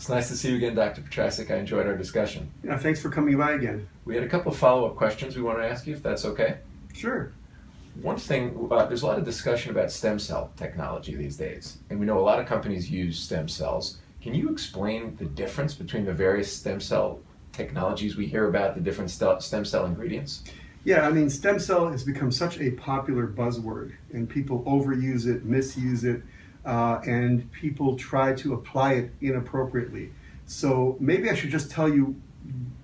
It's nice to see you again, Dr. Petrasek. I enjoyed our discussion. Yeah, thanks for coming by again. We had a couple of follow-up questions we want to ask you, if that's okay. Sure. One thing, there's a lot of discussion about stem cell technology these days, and we know a lot of companies use stem cells. Can you explain the difference between the various stem cell technologies we hear about, the different stem cell ingredients? Yeah, I mean, stem cell has become such a popular buzzword, and people overuse it, misuse it, and people try to apply it inappropriately. So maybe I should just tell you,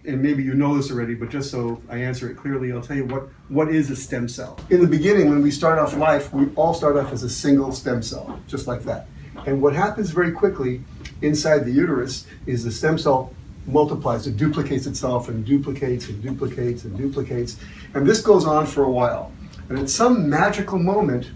and maybe you know this already, but just so I answer it clearly, I'll tell you what is a stem cell. In the beginning, when we start off life, we all start off as a single stem cell, just like that. And what happens very quickly inside the uterus is the stem cell multiplies, it duplicates itself and duplicates and duplicates and duplicates. And this goes on for a while. And at some magical moment,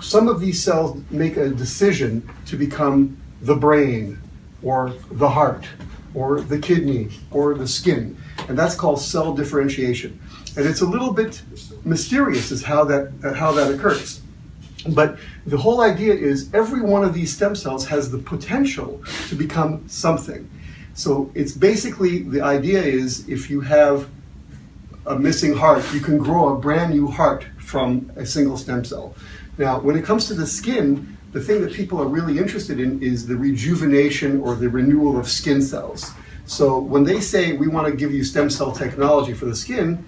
some of these cells make a decision to become the brain or the heart or the kidney or the skin. And that's called cell differentiation. And it's a little bit mysterious as how that occurs. But the whole idea is every one of these stem cells has the potential to become something. So it's basically, the idea is if you have a missing heart, you can grow a brand new heart from a single stem cell. Now, when it comes to the skin, the thing that people are really interested in is the rejuvenation or the renewal of skin cells. So when they say we want to give you stem cell technology for the skin,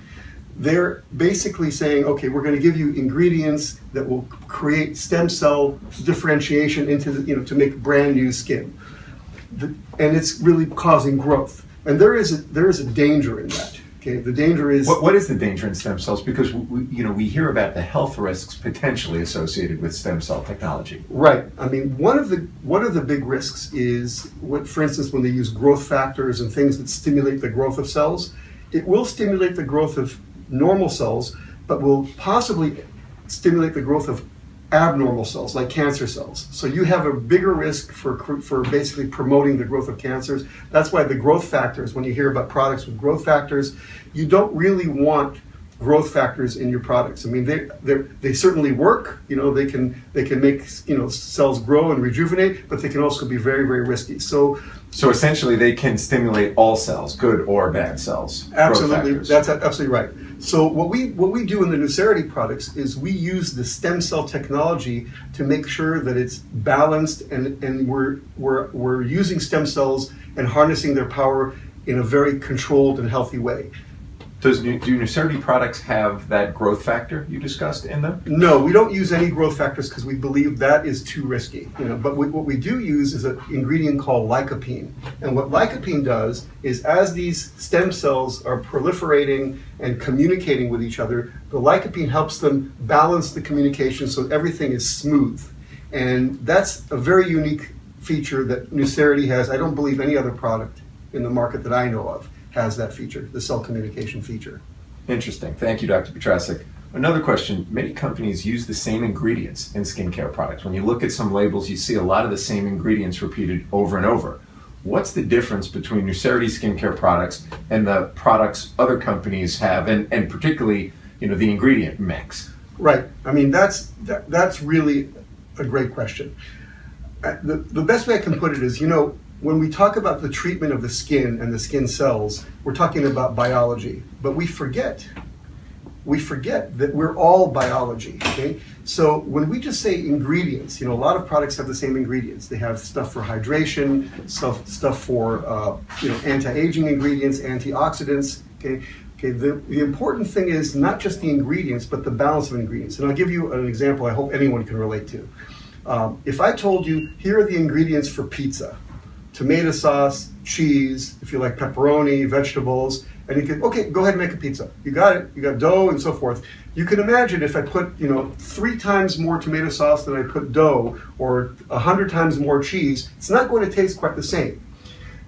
they're basically saying, okay, we're going to give you ingredients that will create stem cell differentiation into to make brand new skin. And it's really causing growth. And there is a danger in that. Okay, the danger is... What is the danger in stem cells? Because we hear about the health risks potentially associated with stem cell technology. Right. I mean, one of the big risks is, for instance, when they use growth factors and things that stimulate the growth of cells, it will stimulate the growth of normal cells, but will possibly stimulate the growth of abnormal cells, like cancer cells. So you have a bigger risk for basically promoting the growth of cancers. That's why the growth factors, when you hear about products with growth factors, you don't really want growth factors in your products. I mean, they certainly work. They can make cells grow and rejuvenate, but they can also be very, very risky. So essentially, they can stimulate all cells, good or bad cells. Absolutely, that's absolutely right. So what we do in the Nucerity products is we use the stem cell technology to make sure that it's balanced, and we're using stem cells and harnessing their power in a very controlled and healthy way. Do Nucerity products have that growth factor you discussed in them? No, we don't use any growth factors because we believe that is too risky. But what we do use is an ingredient called lycopene. And what lycopene does is, as these stem cells are proliferating and communicating with each other, the lycopene helps them balance the communication so everything is smooth. And that's a very unique feature that Nucerity has. I don't believe any other product in the market that I know of has that feature, the cell communication feature. Interesting. Thank you, Dr. Petrasek. Another question, many companies use the same ingredients in skincare products. When you look at some labels, you see a lot of the same ingredients repeated over and over. What's the difference between Nucerity skincare products and the products other companies have, and particularly, the ingredient mix? Right. I mean, that's really a great question. The best way I can put it is, when we talk about the treatment of the skin and the skin cells, we're talking about biology, but we forget that we're all biology, okay? So when we just say ingredients, a lot of products have the same ingredients. They have stuff for hydration, stuff for anti-aging ingredients, antioxidants, okay? The important thing is not just the ingredients, but the balance of ingredients. And I'll give you an example I hope anyone can relate to. If I told you, here are the ingredients for pizza: tomato sauce, cheese, if you like pepperoni, vegetables, and you can, okay, go ahead and make a pizza. You got it, you got dough and so forth. You can imagine if I put, 3 times more tomato sauce than I put dough, or 100 times more cheese, it's not going to taste quite the same.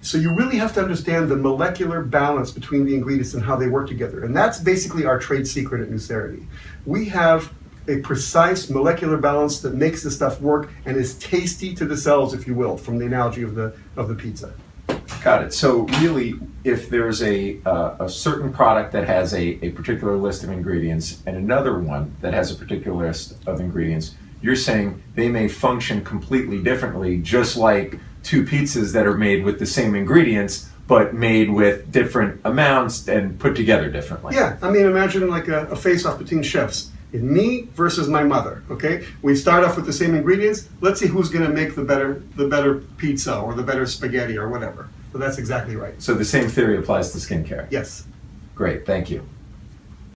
So you really have to understand the molecular balance between the ingredients and how they work together. And that's basically our trade secret at Nucerity. We have a precise molecular balance that makes the stuff work and is tasty to the cells, if you will, from the analogy of the pizza. Got it. So really, if there's a certain product that has a particular list of ingredients and another one that has a particular list of ingredients, you're saying they may function completely differently, just like two pizzas that are made with the same ingredients, but made with different amounts and put together differently. Yeah, I mean, imagine like a face-off between chefs. Me versus my mother. Okay, we start off with the same ingredients. Let's see who's going to make the better pizza or the better spaghetti or whatever. So that's exactly right. So the same theory applies to skincare. Yes. Great, thank you.